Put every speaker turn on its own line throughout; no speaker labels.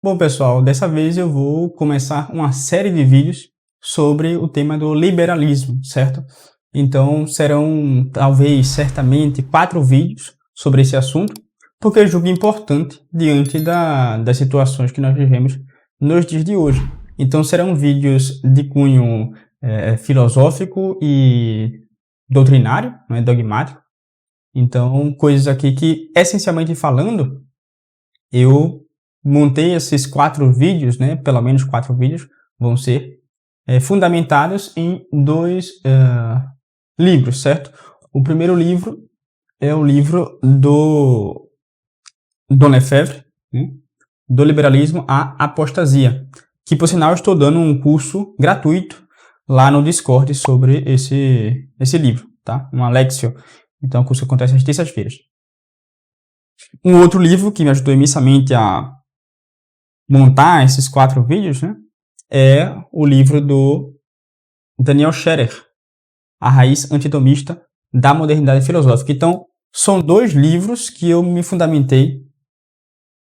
Bom, pessoal, dessa vez eu vou começar uma série de vídeos sobre o tema do liberalismo, certo? Então, serão, talvez, certamente, 4 vídeos sobre esse assunto, porque eu julgo importante diante das situações que nós vivemos nos dias de hoje. Então, serão vídeos de cunho filosófico e doutrinário, não é, dogmático. Então, coisas aqui que, essencialmente falando, eu montei esses 4 vídeos, né, pelo menos 4 vídeos, vão ser fundamentados em 2 livros, certo? O primeiro livro é o livro do Don Lefebvre, né, do liberalismo à apostasia, que, por sinal, eu estou dando um curso gratuito lá no Discord sobre esse livro, tá? Uma Lexio. Então, o curso acontece às terças-feiras. Um outro livro que me ajudou imensamente a montar esses 4 vídeos, né, é o livro do Daniel Scherer, A Raiz Antitomista da Modernidade Filosófica. Então, são 2 livros que eu me fundamentei,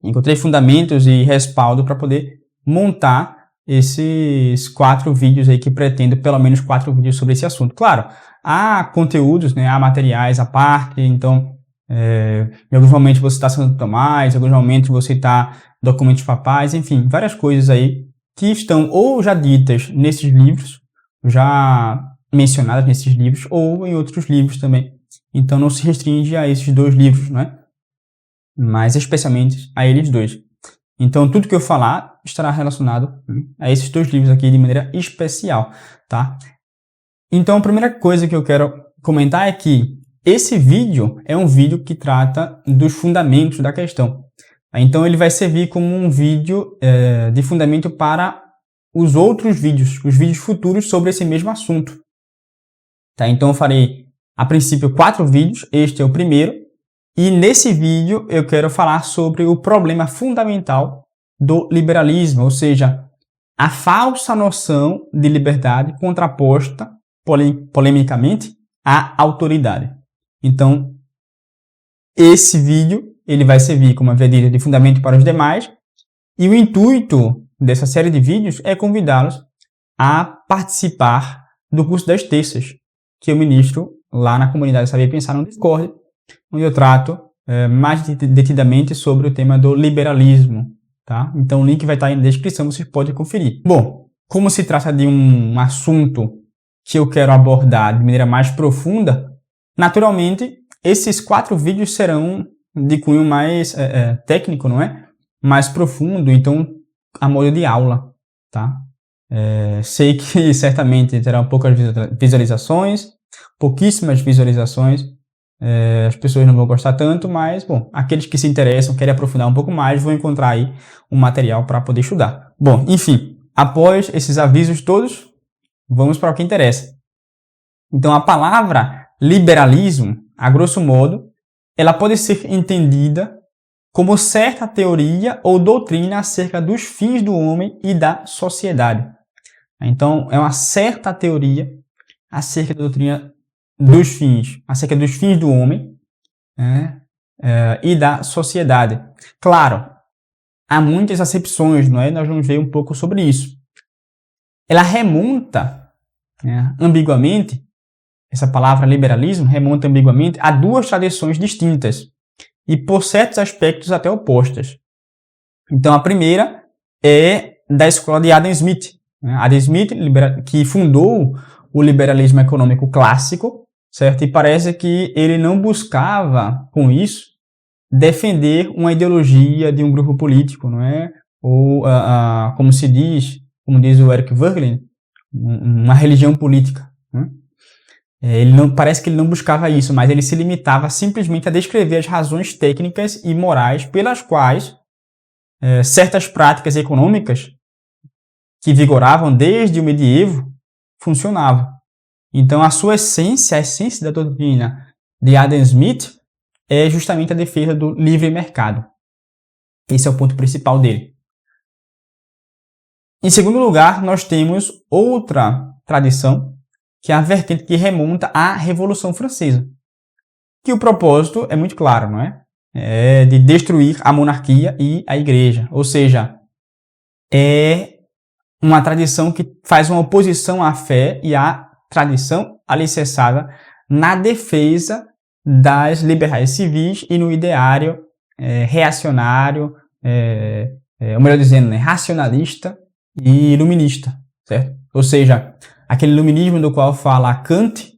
encontrei fundamentos e respaldo para poder montar esses 4 vídeos aí que pretendo, pelo menos 4 vídeos sobre esse assunto. Claro, há conteúdos, né, há materiais à parte, então em alguns momentos você está Santo Tomás, em alguns momentos você está Documentos Papais, enfim, várias coisas aí que estão ou já ditas nesses livros, já mencionadas nesses livros, ou em outros livros também. Então não se restringe a esses 2 livros, não é? Mas especialmente a eles 2. Então tudo que eu falar estará relacionado a esses 2 livros aqui de maneira especial, tá? Então a primeira coisa que eu quero comentar é que esse vídeo é um vídeo que trata dos fundamentos da questão. Então ele vai servir como um vídeo de fundamento para os outros vídeos, os vídeos futuros sobre esse mesmo assunto. Tá? Então eu farei, a princípio, 4 vídeos, este é o primeiro, e nesse vídeo eu quero falar sobre o problema fundamental do liberalismo, ou seja, a falsa noção de liberdade contraposta, polemicamente, à autoridade. Então, esse vídeo ele vai servir como uma medida de fundamento para os demais, e o intuito dessa série de vídeos é convidá-los a participar do curso das terças, que eu ministro lá na comunidade Saber Pensar no Discord, onde eu trato mais detidamente sobre o tema do liberalismo. Tá? Então o link vai estar aí na descrição, você pode conferir. Bom, como se trata de um assunto que eu quero abordar de maneira mais profunda, naturalmente esses 4 vídeos serão de cunho mais técnico, não é? Mais profundo, então a modo de aula, tá? Sei que certamente terão poucas visualizações, pouquíssimas visualizações, as pessoas não vão gostar tanto, mas, bom, aqueles que se interessam, querem aprofundar um pouco mais, vão encontrar aí um material para poder estudar. Bom, enfim, após esses avisos todos, vamos para o que interessa. Então, a palavra liberalismo, a grosso modo, ela pode ser entendida como certa teoria ou doutrina acerca dos fins do homem e da sociedade. Então, é uma certa teoria acerca da doutrina dos fins, acerca dos fins do homem, né, e da sociedade. Claro, há muitas acepções, não é? Nós vamos ver um pouco sobre isso. Ela remonta, ambiguamente, essa palavra liberalismo remonta ambiguamente a 2 tradições distintas e, por certos aspectos, até opostas. Então, a primeira é da escola de Adam Smith. Adam Smith, que fundou o liberalismo econômico clássico, certo? E parece que ele não buscava, com isso, defender uma ideologia de um grupo político, não é? Ou, como diz o Eric Voegelin, uma religião política. Né? Parece que ele não buscava isso, mas ele se limitava simplesmente a descrever as razões técnicas e morais pelas quais certas práticas econômicas que vigoravam desde o medievo funcionavam. Então, a essência da doutrina de Adam Smith é justamente a defesa do livre mercado. Esse é o ponto principal dele. Em segundo lugar, nós temos outra tradição, que é a vertente que remonta à Revolução Francesa. Que o propósito é muito claro, não é? É de destruir a monarquia e a igreja. Ou seja, é uma tradição que faz uma oposição à fé e à tradição alicerçada na defesa das liberdades civis e no ideário reacionário, ou melhor dizendo, racionalista e iluminista, certo? Ou seja, aquele iluminismo do qual fala Kant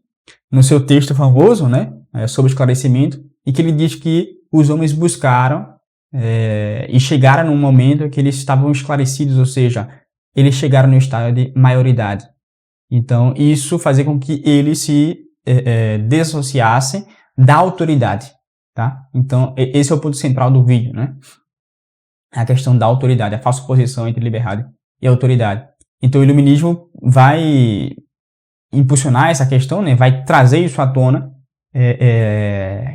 no seu texto famoso, né, sobre o esclarecimento, e que ele diz que os homens buscaram e chegaram num momento que eles estavam esclarecidos, ou seja, eles chegaram no estado de maioridade. Então, isso fazia com que eles se desassociassem da autoridade, tá? Então, esse é o ponto central do vídeo, né? A questão da autoridade, a falsa oposição entre liberdade e autoridade. Então, o iluminismo vai impulsionar essa questão, né? Vai trazer isso à tona,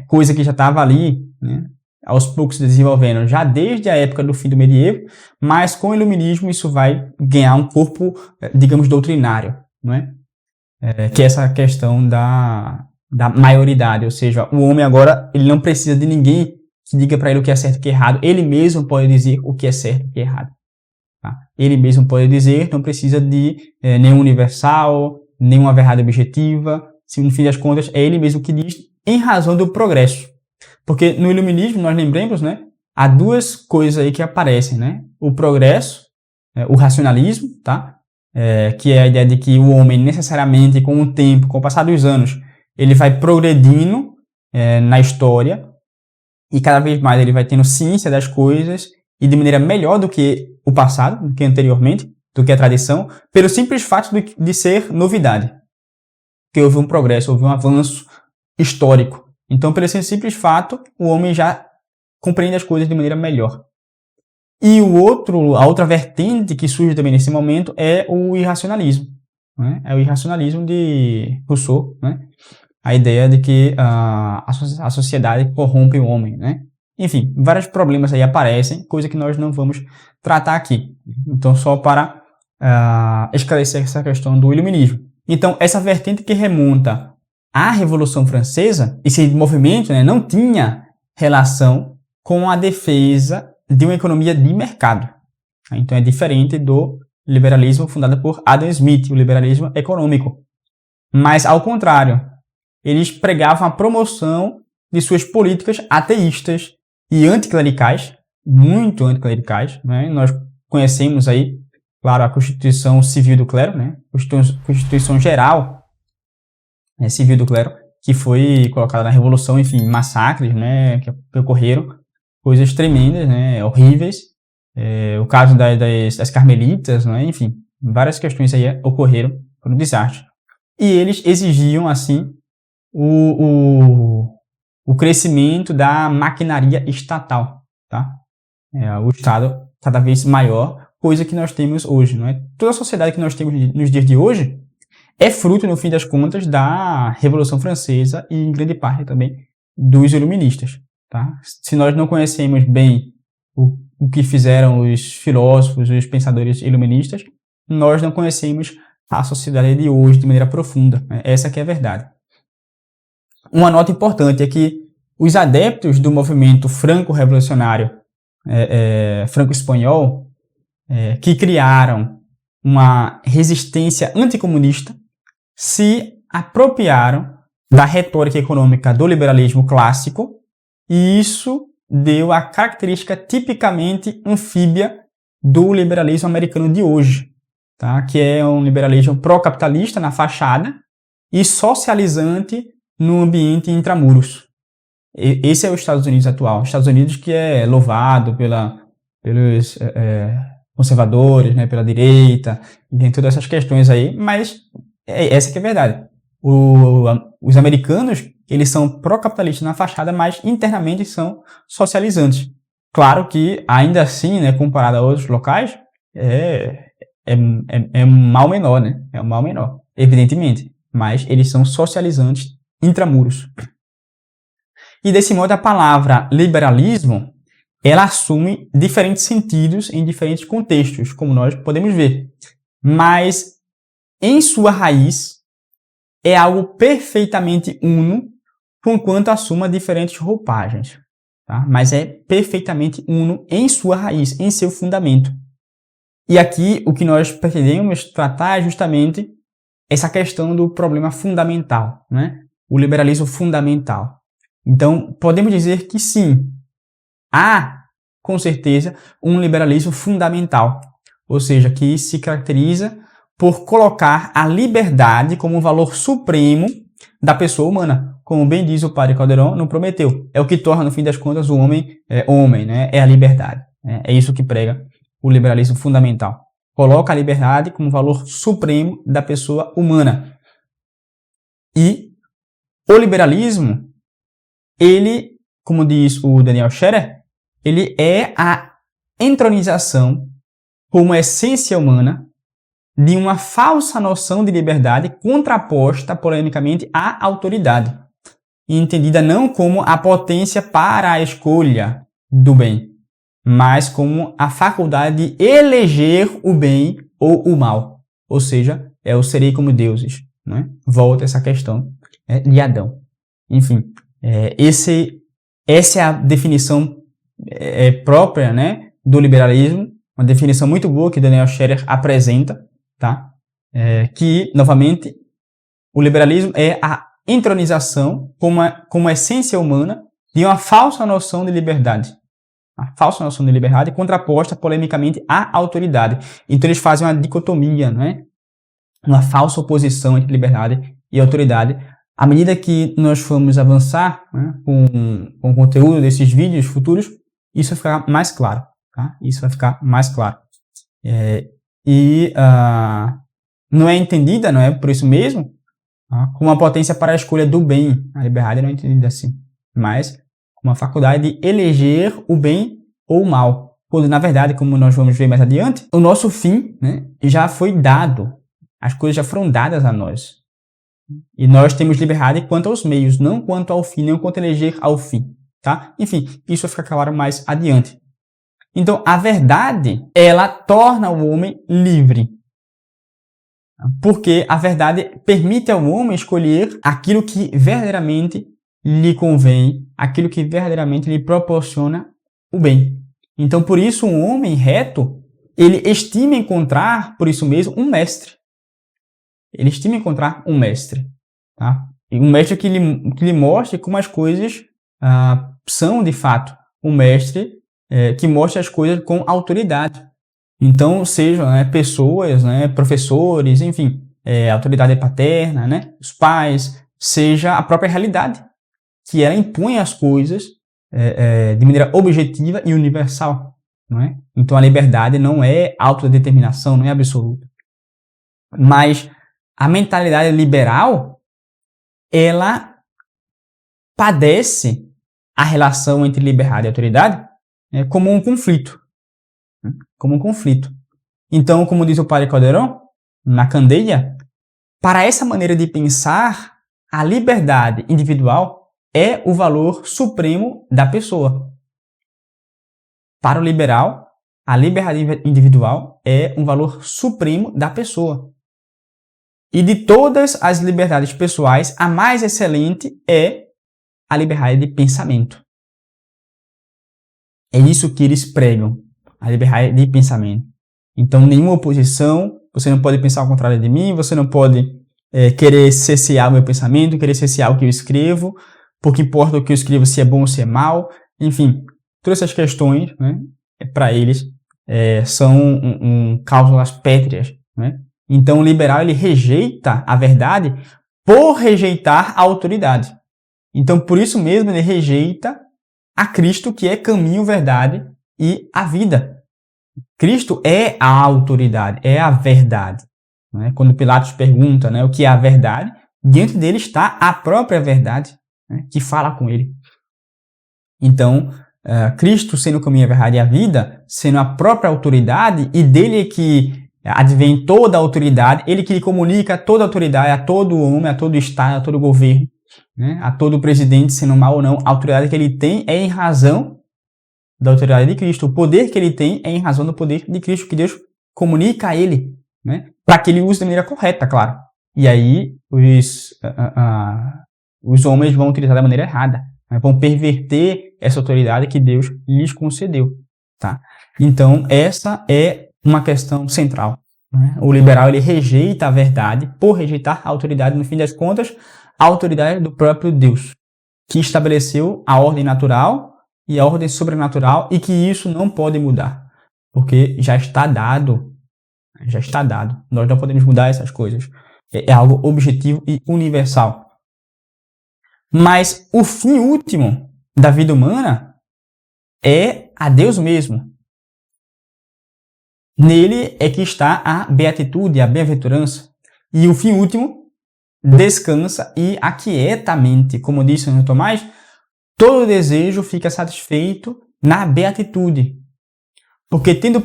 coisa que já estava ali, né? Aos poucos se desenvolvendo já desde a época do fim do medievo, mas com o iluminismo isso vai ganhar um corpo, digamos, doutrinário, não é? Que é essa questão da maioridade, ou seja, o homem agora ele não precisa de ninguém que diga para ele o que é certo e o que é errado, ele mesmo pode dizer o que é certo e o que é errado. Tá? Ele mesmo pode dizer, não precisa de nenhum universal, nenhuma verdade objetiva, se no fim das contas é ele mesmo que diz em razão do progresso. Porque no iluminismo, nós lembramos, né, há duas coisas aí que aparecem, né? O progresso, o racionalismo, tá? Que é a ideia de que o homem necessariamente, com o tempo, com o passar dos anos, ele vai progredindo na história e cada vez mais ele vai tendo ciência das coisas e de maneira melhor do que o passado, do que anteriormente, do que a tradição, pelo simples fato de ser novidade. Que houve um progresso, houve um avanço histórico. Então, por esse simples fato, o homem já compreende as coisas de maneira melhor. E a outra vertente que surge também nesse momento é o irracionalismo. Né? É o irracionalismo de Rousseau, né? A ideia de que a sociedade corrompe o homem. Né? Enfim, vários problemas aí aparecem, coisa que nós não vamos tratar aqui. Então, só para esclarecer essa questão do iluminismo. Então, essa vertente que remonta à Revolução Francesa, esse movimento, né, não tinha relação com a defesa de uma economia de mercado. Então é diferente do liberalismo fundado por Adam Smith, o liberalismo econômico. Mas, ao contrário, eles pregavam a promoção de suas políticas ateístas e anticlericais, muito anticlericais. Né? Nós conhecemos aí, claro, a Constituição Civil do Clero, né? Constituição Geral Civil do Clero, que foi colocada na Revolução, enfim, massacres, né, que ocorreram, coisas tremendas, né, horríveis, o caso das carmelitas, né, enfim, várias questões aí ocorreram, foram desastres. E eles exigiam, assim, o crescimento da maquinaria estatal, tá? O Estado cada vez maior, coisa que nós temos hoje, não é? Toda a sociedade que nós temos nos dias de hoje é fruto, no fim das contas, da Revolução Francesa e, em grande parte, também dos iluministas. Tá? Se nós não conhecemos bem o que fizeram os filósofos, os pensadores iluministas, nós não conhecemos a sociedade de hoje de maneira profunda. Né? Essa que é a verdade. Uma nota importante é que os adeptos do movimento franco-revolucionário franco-espanhol, que criaram uma resistência anticomunista, se apropriaram da retórica econômica do liberalismo clássico e isso deu a característica tipicamente anfíbia do liberalismo americano de hoje, tá? Que é um liberalismo pró-capitalista na fachada e socializante no ambiente intramuros. Esse é os Estados Unidos atual. Os Estados Unidos que é louvado pelos conservadores, né, pela direita, e tem todas essas questões aí, mas essa que é a verdade. Os americanos, eles são pró-capitalistas na fachada, mas internamente são socializantes. Claro que, ainda assim, né, comparado a outros locais, é um mal menor, né? É um mal menor, evidentemente. Mas eles são socializantes intramuros. E desse modo, a palavra liberalismo, ela assume diferentes sentidos em diferentes contextos, como nós podemos ver. Mas, em sua raiz, é algo perfeitamente uno, conquanto assuma diferentes roupagens. Tá? Mas é perfeitamente uno em sua raiz, em seu fundamento. E aqui o que nós pretendemos tratar é justamente essa questão do problema fundamental, né? O liberalismo fundamental. Então, podemos dizer que sim, há, com certeza, um liberalismo fundamental, ou seja, que se caracteriza por colocar a liberdade como um valor supremo da pessoa humana. Como bem diz o padre Calderon no Prometeu, é o que torna, no fim das contas, o homem, né? É a liberdade. É isso que prega o liberalismo fundamental. Coloca a liberdade como valor supremo da pessoa humana. E o liberalismo, ele, como diz o Daniel Scherer, ele é a entronização como essência humana de uma falsa noção de liberdade contraposta polemicamente à autoridade, entendida não como a potência para a escolha do bem, mas como a faculdade de eleger o bem ou o mal. Ou seja, é o serei como deuses. Né? Volta essa questão de Adão. Enfim, essa é a definição própria, né, do liberalismo, uma definição muito boa que Daniel Scherer apresenta, tá? Que, novamente, o liberalismo é a entronização como essência humana de uma falsa noção de liberdade. A falsa noção de liberdade contraposta polemicamente à autoridade. Então eles fazem uma dicotomia, né? Uma falsa oposição entre liberdade e autoridade. À medida que nós formos avançar, né, com o conteúdo desses vídeos futuros, isso vai ficar mais claro. Tá? Isso vai ficar mais claro. Não é entendida, não é por isso mesmo, tá, como uma potência para a escolha do bem. A liberdade não é entendida assim, mas uma faculdade de eleger o bem ou o mal. Quando, na verdade, como nós vamos ver mais adiante, o nosso fim, né, já foi dado. As coisas já foram dadas a nós. E nós temos liberdade quanto aos meios, não quanto ao fim, não quanto a eleger ao fim. Tá? Enfim, isso vai ficar claro mais adiante. Então, a verdade, ela torna o homem livre. Porque a verdade permite ao homem escolher aquilo que verdadeiramente lhe convém, aquilo que verdadeiramente lhe proporciona o bem. Então, por isso, um homem reto, ele estima encontrar, por isso mesmo, um mestre. Ele estima encontrar um mestre. Tá? E um mestre que lhe mostre como as coisas são, de fato, um mestre que mostre as coisas com autoridade. Então, sejam pessoas, professores, enfim, autoridade paterna, os pais, seja a própria realidade, que ela impõe as coisas de maneira objetiva e universal. Não é? Então, a liberdade não é autodeterminação, não é absoluta. Mas a mentalidade liberal, ela padece a relação entre liberdade e autoridade como um conflito. Como um conflito. Então, como diz o padre Calderon, na Candeia, para essa maneira de pensar, a liberdade individual é o valor supremo da pessoa. Para o liberal, a liberdade individual é um valor supremo da pessoa. E de todas as liberdades pessoais, a mais excelente é a liberdade de pensamento. É isso que eles pregam, a liberdade de pensamento. Então, nenhuma oposição, você não pode pensar ao contrário de mim, você não pode querer cessear o meu pensamento, querer cessear o que eu escrevo, porque importa o que eu escrevo, se é bom ou se é mal. Enfim, todas essas questões, para eles, são cláusulas pétreas. Então, o liberal ele rejeita a verdade por rejeitar a autoridade. Então, por isso mesmo, ele rejeita a Cristo, que é caminho, verdade e a vida. Cristo é a autoridade, é a verdade. Quando Pilatos pergunta o que é a verdade, diante dele está a própria verdade, que fala com ele. Então, Cristo sendo o caminho, a verdade e a vida, sendo a própria autoridade, e dele é que advém toda a autoridade, ele que lhe comunica toda a autoridade a todo homem, a todo estado, a todo governo, a todo presidente, sendo mal ou não, a autoridade que ele tem é em razão da autoridade de Cristo. O poder que ele tem é em razão do poder de Cristo, que Deus comunica a ele, para que ele use da maneira correta, claro. E aí os homens vão utilizar da maneira errada, vão perverter essa autoridade que Deus lhes concedeu. Tá? Então, essa é uma questão central, né? O liberal ele rejeita a verdade por rejeitar a autoridade, no fim das contas, a autoridade do próprio Deus, que estabeleceu a ordem natural e a ordem sobrenatural e que isso não pode mudar, porque já está dado. Já está dado. Nós não podemos mudar essas coisas. É algo objetivo e universal. Mas o fim último da vida humana é a Deus mesmo. Nele é que está a beatitude, a bem-aventurança. E o fim último descansa e aquieta a mente. Como disse São Tomás, todo desejo fica satisfeito na beatitude. Porque tendo-a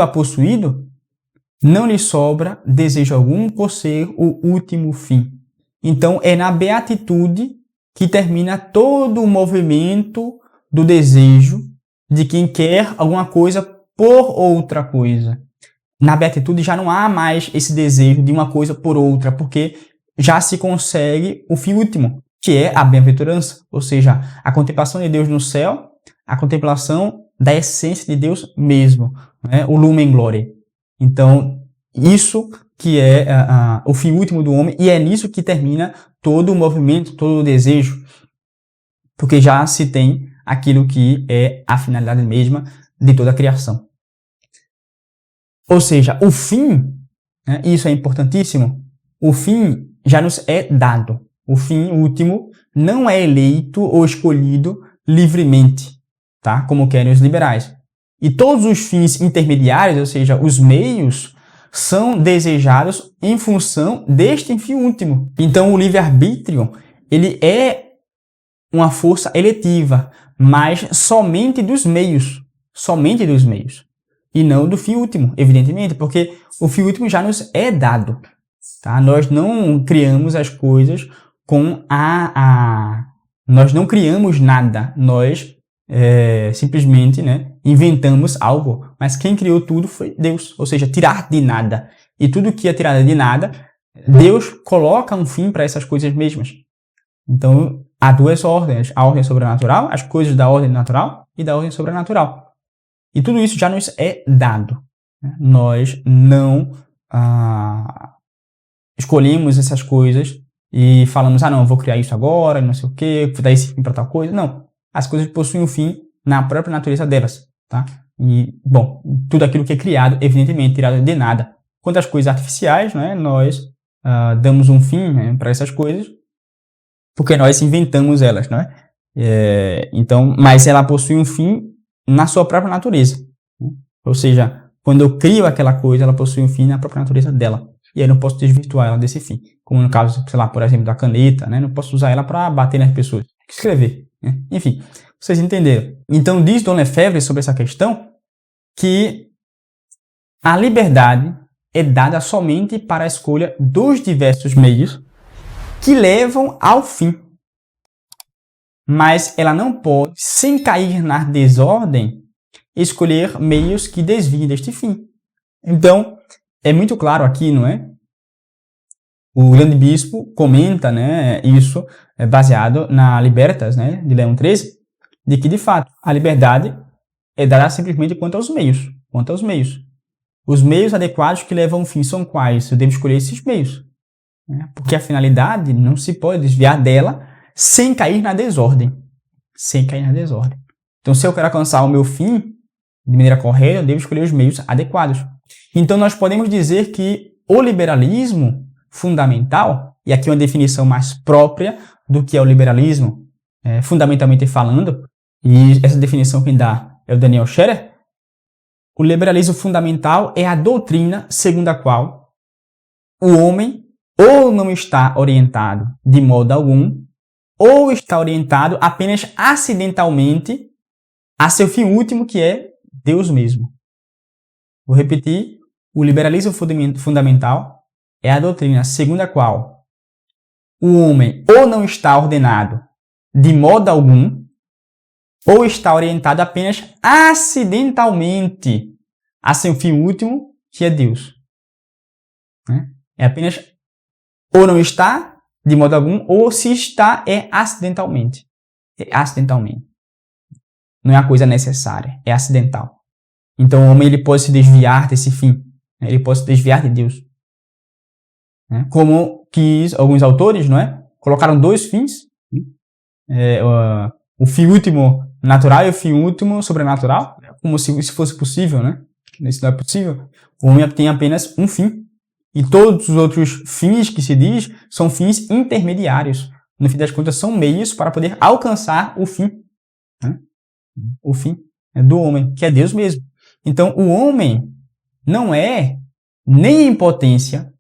possuído, não lhe sobra desejo algum por ser o último fim. Então, é na beatitude que termina todo o movimento do desejo de quem quer alguma coisa por outra coisa. Na beatitude já não há mais esse desejo de uma coisa por outra, porque já se consegue o fim último, que é a bem-aventurança, ou seja, a contemplação de Deus no céu, a contemplação da essência de Deus mesmo, né? O lumen gloria. Então, isso que é o fim último do homem, e é nisso que termina todo o movimento, todo o desejo, porque já se tem aquilo que é a finalidade mesma de toda a criação. Ou seja, o fim, né, isso é importantíssimo, o fim já nos é dado. O fim último não é eleito ou escolhido livremente, tá? Como querem os liberais. E todos os fins intermediários, ou seja, os meios, são desejados em função deste fim último. Então, o livre-arbítrio, ele é uma força eletiva, mas somente dos meios, e não do fim último, evidentemente, porque o fim último já nos é dado, tá? Nós não criamos as coisas com nós não criamos nada, nós simplesmente, né, inventamos algo, mas quem criou tudo foi Deus, ou seja, tirar de nada. E tudo que é tirado de nada, Deus coloca um fim para essas coisas mesmas. Então, há duas ordens, a ordem sobrenatural, as coisas da ordem natural e da ordem sobrenatural. E tudo isso já nos é dado, né? Nós não escolhemos essas coisas e falamos, não, vou criar isso agora, não sei o quê, vou dar esse fim para tal coisa. Não. As coisas possuem um fim na própria natureza delas, tá? E, bom, tudo aquilo que é criado, evidentemente, tirado de nada. Quanto às coisas artificiais, né, nós damos um fim, né, para essas coisas, porque nós inventamos elas, né? Então, mas ela possui um fim na sua própria natureza. Né? Ou seja, quando eu crio aquela coisa, ela possui um fim na própria natureza dela. E aí eu não posso desvirtuar ela desse fim. Como no caso, sei lá, por exemplo, da caneta, né? Não posso usar ela para bater nas pessoas. Escrever. Né? Enfim, vocês entenderam. Então, diz Dom Lefebvre sobre essa questão que a liberdade é dada somente para a escolha dos diversos meios que levam ao fim. Mas ela não pode, sem cair na desordem, escolher meios que desviem deste fim. Então, é muito claro aqui, não é? O grande bispo comenta, né, isso baseado na Libertas, né, de Leão XIII, de que, de fato, a liberdade é dada simplesmente quanto aos meios. Os meios adequados que levam ao fim são quais? Eu devo escolher esses meios. Né? Porque a finalidade não se pode desviar dela sem cair na desordem. Então, se eu quero alcançar o meu fim de maneira correta, eu devo escolher os meios adequados. Então, nós podemos dizer que o liberalismo fundamental, e aqui uma definição mais própria do que é o liberalismo, fundamentalmente falando, e essa definição quem dá é o Daniel Scherer, o liberalismo fundamental é a doutrina segundo a qual o homem ou não está orientado de modo algum, ou está orientado apenas acidentalmente a seu fim último, que é Deus mesmo. Vou repetir, o liberalismo fundamental é a doutrina segundo a qual o homem ou não está ordenado de modo algum, ou está orientado apenas acidentalmente a seu fim último, que é Deus. É apenas ou não está de modo algum, ou se está, é acidentalmente. Não é uma coisa necessária, é acidental. Então o homem ele pode se desviar desse fim, né? Ele pode se desviar de Deus, né? Como quis alguns autores, não é? Colocaram dois fins, o fim último natural e o fim último sobrenatural, como se isso fosse possível, né? Isso não é possível. O homem tem apenas um fim. E todos os outros fins que se diz são fins intermediários. No fim das contas, são meios para poder alcançar o fim, né? O fim do homem, que é Deus mesmo. Então, o homem não é nem em potência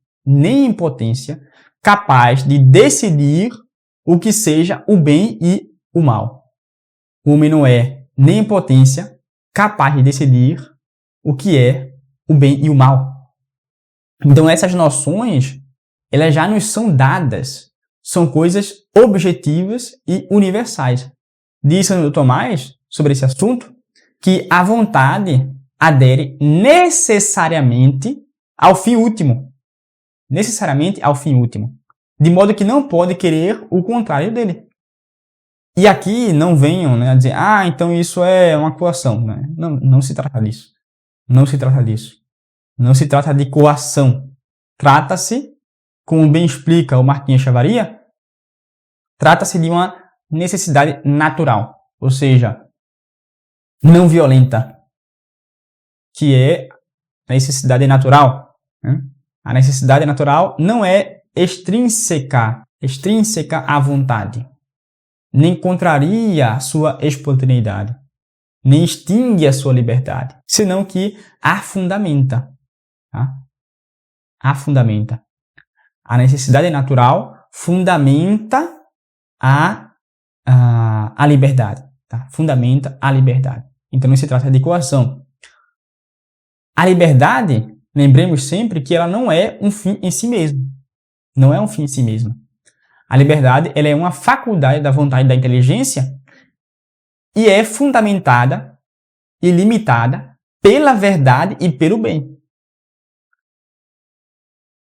capaz de decidir o que seja o bem e o mal. O homem não é nem em potência capaz de decidir o que é o bem e o mal. Então essas noções, elas já nos são dadas. São coisas objetivas e universais. Diz Santo Tomás, sobre esse assunto, que a vontade adere necessariamente ao fim último. Necessariamente ao fim último. De modo que não pode querer o contrário dele. E aqui não venham, né, a dizer, então isso é uma coação. Né? Não se trata disso. Não se trata disso. Não se trata de coação. Trata-se, como bem explica o Marquinhos Chavaria, trata-se de uma necessidade natural, ou seja, não violenta, que é a necessidade natural, né? A necessidade natural não é extrínseca à vontade, nem contraria a sua espontaneidade, nem extingue a sua liberdade, senão que a fundamenta. Tá? A fundamenta. A necessidade natural fundamenta a liberdade. Tá? Fundamenta a liberdade. Então não se trata de coação. A liberdade, lembremos sempre que ela não é um fim em si mesmo. Não é um fim em si mesmo. A liberdade ela é uma faculdade da vontade e da inteligência e é fundamentada e limitada pela verdade e pelo bem.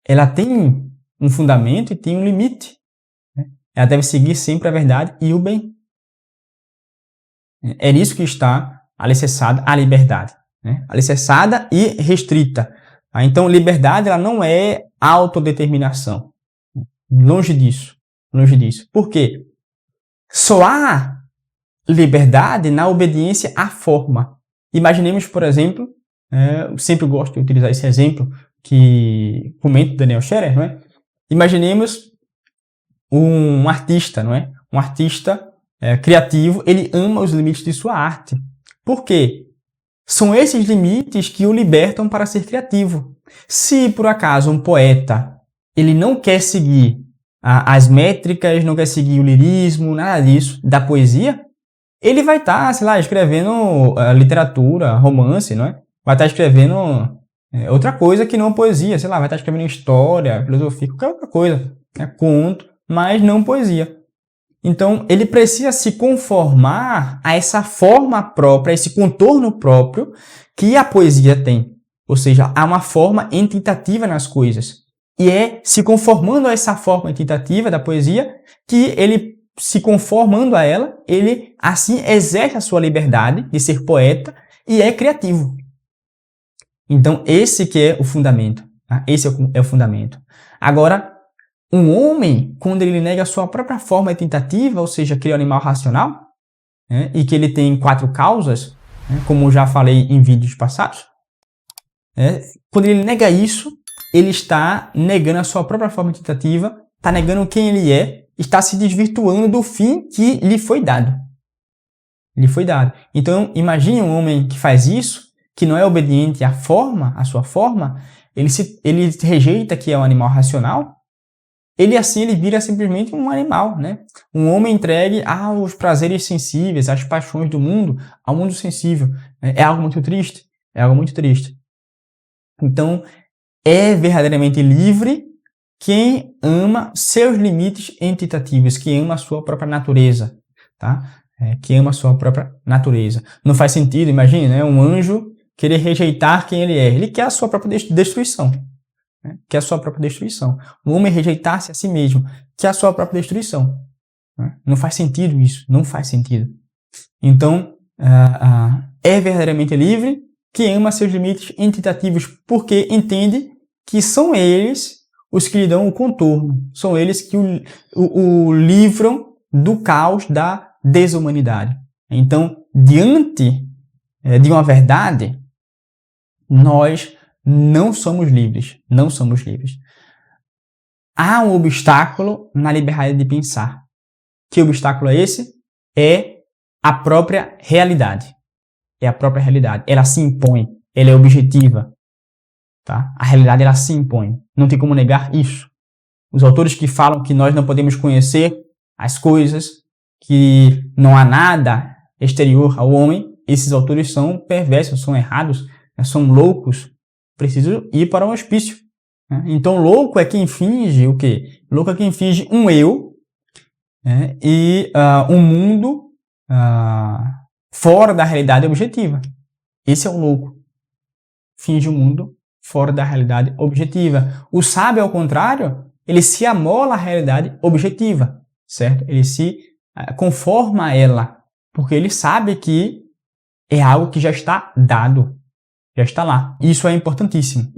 Ela tem um fundamento e tem um limite. Né? Ela deve seguir sempre a verdade e o bem. É nisso que está alicerçada a liberdade. Né? Alicerçada e restrita. Tá? Então, liberdade ela não é autodeterminação. Longe disso. Longe disso. Por quê? Só há liberdade na obediência à forma. Imaginemos, por exemplo, eu sempre gosto de utilizar esse exemplo, que comenta Daniel Scherer, não é? Imaginemos um artista, não é? Um artista criativo, ele ama os limites de sua arte. Por quê? São esses limites que o libertam para ser criativo. Se, por acaso, um poeta ele não quer seguir as métricas, não quer seguir o lirismo, nada disso, da poesia, ele vai estar, escrevendo literatura, romance, não é? Vai estar escrevendo outra coisa que não poesia, vai estar escrevendo história, filosofia, qualquer outra coisa, conto, mas não poesia. Então, ele precisa se conformar a essa forma própria, a esse contorno próprio que a poesia tem. Ou seja, há uma forma entitativa nas coisas. E é se conformando a essa forma entitativa da poesia que ele, se conformando a ela, ele assim exerce a sua liberdade de ser poeta e é criativo. Então, esse que é o fundamento. Tá? Esse é o fundamento. Agora, um homem, quando ele nega a sua própria forma tentativa, ou seja, aquele animal racional, né, e que ele tem 4 causas, né, como já falei em vídeos passados, quando ele nega isso, ele está negando a sua própria forma tentativa, está negando quem ele é, está se desvirtuando do fim que lhe foi dado. Lhe foi dado. Então, imagine um homem que faz isso, que não é obediente à forma, à sua forma, ele rejeita que é um animal racional, ele vira simplesmente um animal, né? Um homem entregue aos prazeres sensíveis, às paixões do mundo, ao mundo sensível. É algo muito triste. É algo muito triste. Então, é verdadeiramente livre quem ama seus limites entitativos, quem ama a sua própria natureza, tá? Quem ama a sua própria natureza. Não faz sentido, imagine, né? Um anjo querer rejeitar quem ele é. Ele quer a sua própria destruição. Que é a sua própria destruição. O homem rejeitar-se a si mesmo, que é a sua própria destruição. Não faz sentido isso, não faz sentido. Então, é verdadeiramente livre que ama seus limites entitativos, porque entende que são eles os que lhe dão o contorno, são eles que o livram do caos da desumanidade. Então, diante de uma verdade, nós não somos livres, não somos livres. Há um obstáculo na liberdade de pensar. Que obstáculo é esse? É a própria realidade. É a própria realidade. Ela se impõe, ela é objetiva. Tá? A realidade ela se impõe. Não tem como negar isso. Os autores que falam que nós não podemos conhecer as coisas, que não há nada exterior ao homem, esses autores são perversos, são errados, são loucos. Preciso ir para um hospício. Então, louco é quem finge o quê? Louco é quem finge um eu e um mundo fora da realidade objetiva. Esse é o louco. Finge um mundo fora da realidade objetiva. O sábio, ao contrário, ele se amola à realidade objetiva, certo? Ele se conforma a ela, porque ele sabe que é algo que já está dado, já está lá. Isso é importantíssimo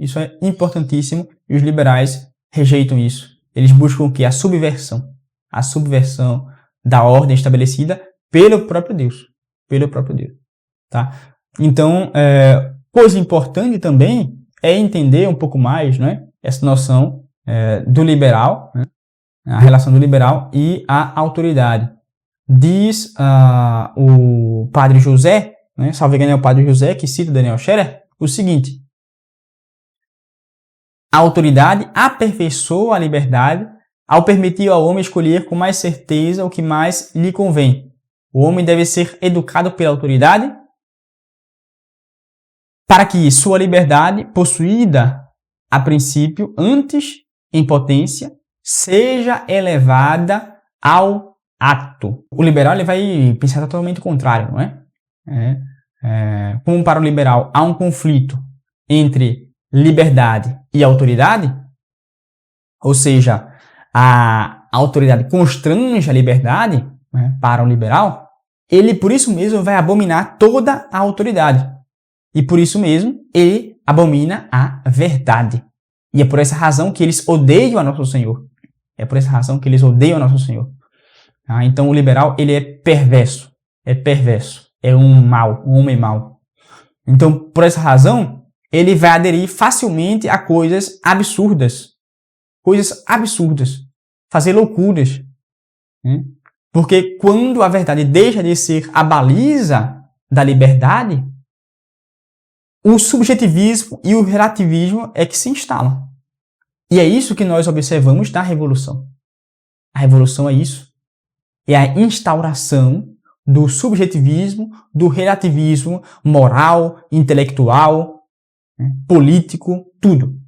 e os liberais rejeitam isso. Eles buscam o quê? A subversão da ordem estabelecida pelo próprio Deus, tá? Então, coisa importante também é entender um pouco mais, né, essa noção do liberal, né, a relação do liberal e a autoridade. Diz o padre José, né, salve engano é o padre José, que cita Daniel Scherer, o seguinte: a autoridade aperfeiçoa a liberdade ao permitir ao homem escolher com mais certeza o que mais lhe convém. O homem deve ser educado pela autoridade para que sua liberdade, possuída a princípio, antes em potência, seja elevada ao ato. O liberal ele vai pensar totalmente o contrário, não é? Como para o liberal há um conflito entre liberdade e autoridade, ou seja, a autoridade constrange a liberdade, né, para o liberal, ele por isso mesmo vai abominar toda a autoridade. E por isso mesmo ele abomina a verdade. E é por essa razão que eles odeiam a Nosso Senhor. Então o liberal ele é perverso. É um homem mau. Então, por essa razão, ele vai aderir facilmente a coisas absurdas, fazer loucuras. Porque quando a verdade deixa de ser a baliza da liberdade, o subjetivismo e o relativismo é que se instalam. E é isso que nós observamos na Revolução. A Revolução é isso. É a instauração do subjetivismo, do relativismo moral, intelectual, político, tudo.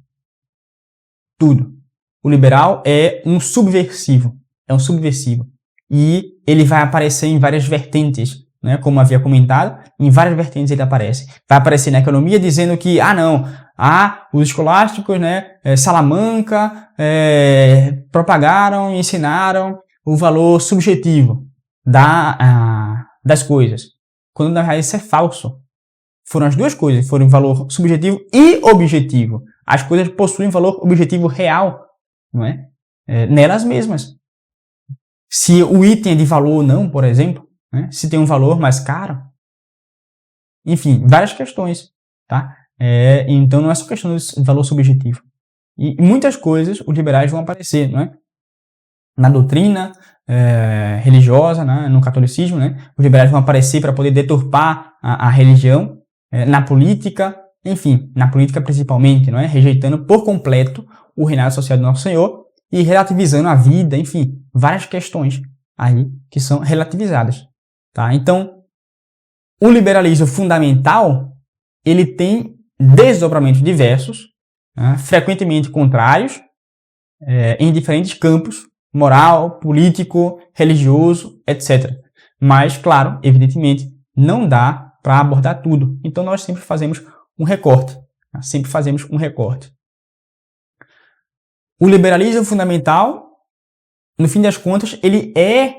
O liberal é um subversivo. E ele vai aparecer em várias vertentes, né? Como havia comentado, em várias vertentes ele aparece. Vai aparecer na economia dizendo que, os escolásticos, né, Salamanca, propagaram e ensinaram o valor subjetivo das coisas. Quando na realidade isso é falso. Foram as duas coisas, foram valor subjetivo e objetivo. As coisas possuem valor objetivo real, não é? Nelas mesmas. Se o item é de valor ou não, por exemplo, né? Se tem um valor mais caro. Enfim, várias questões, tá? Então não é só questão de valor subjetivo. E muitas coisas os liberais vão aparecer, não é? Na doutrina religiosa, né? No catolicismo, né? Os liberais vão aparecer para poder deturpar a religião, na política, enfim, na política principalmente, não é? Rejeitando por completo o reinado social do Nosso Senhor e relativizando a vida, enfim, várias questões aí que são relativizadas, tá? Então, o liberalismo fundamental, ele tem desdobramentos diversos, né? Frequentemente contrários, em diferentes campos, moral, político, religioso, etc. Mas, claro, evidentemente, não dá para abordar tudo. Então, nós sempre fazemos um recorte. O liberalismo fundamental, no fim das contas, ele é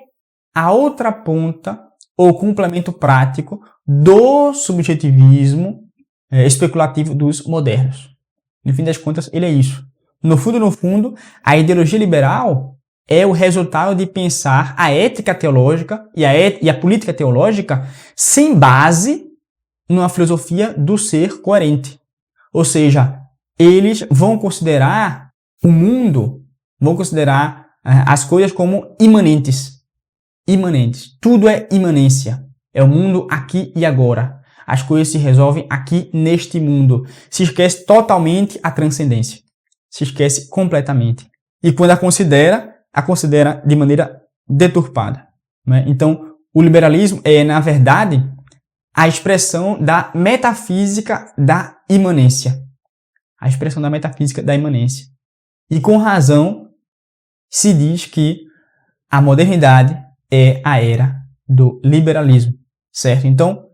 a outra ponta ou complemento prático do subjetivismo especulativo dos modernos. No fim das contas, ele é isso. No fundo, a ideologia liberal é o resultado de pensar a ética teológica e a política teológica sem base numa filosofia do ser coerente. Ou seja, eles vão considerar o mundo, vão considerar as coisas como imanentes. Imanentes. Tudo é imanência. É o mundo aqui e agora. As coisas se resolvem aqui neste mundo. Se esquece totalmente a transcendência. Se esquece completamente. E quando a considera de maneira deturpada. Né? Então, o liberalismo é, na verdade, a expressão da metafísica da imanência. A expressão da metafísica da imanência. E com razão se diz que a modernidade é a era do liberalismo, certo? Então,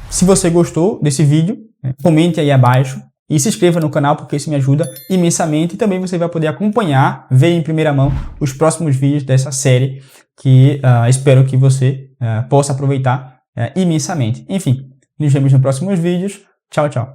se você gostou desse vídeo, comente aí abaixo e se inscreva no canal porque isso me ajuda imensamente e também você vai poder acompanhar, ver em primeira mão os próximos vídeos dessa série que espero que você possa aproveitar imensamente. Enfim, nos vemos nos próximos vídeos. Tchau, tchau.